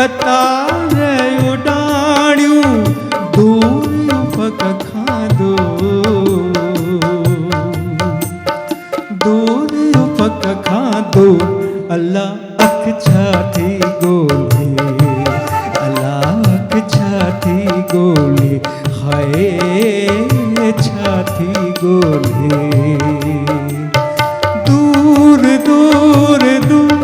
कतार उडाण्यूं दूर उफक खाधो दूर उफक खाधो अल्लाह अख छा थी गोले अल्लाह अख छा थी गोले हाय छा थी गोले दूर दूर दूर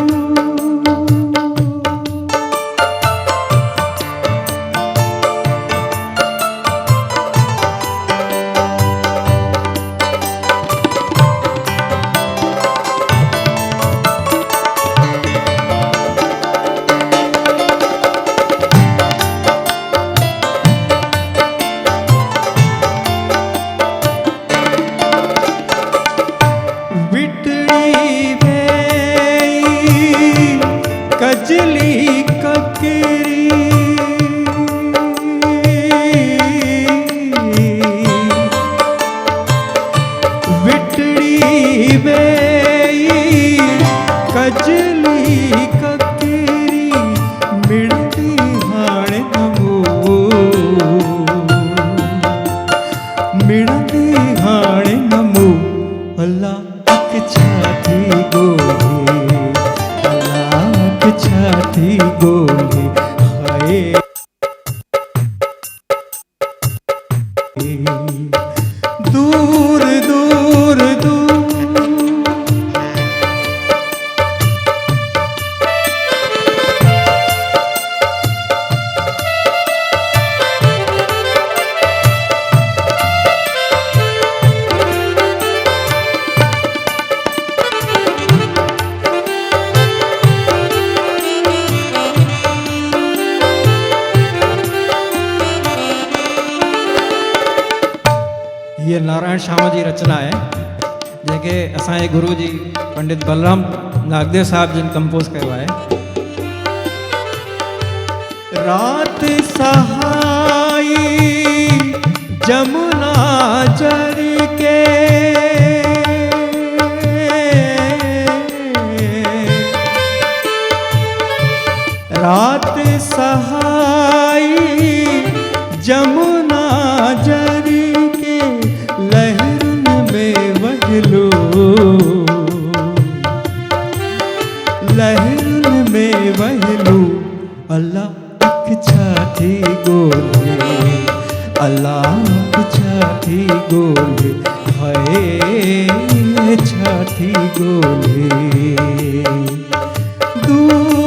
कजली ककरी विटड़ी वेई कजली ककरी मिलती हाण नमो मिलती हाण नमो अल्लाह अख छा थी गोले छा थी गोले हाय दूर दूर दूर ये नारायण श्याम जी रचना है जैसे असांजे गुरु जी पंडित बलराम नागदेव साहब जिन कंपोज कयो है। रात सहाई जमुना जर के रात सहाई जमुना जर लहर में वहलू अल्लाह अख छा थी गोले अल्लाह अख छा थी गोले हाय छा थी गोले दूर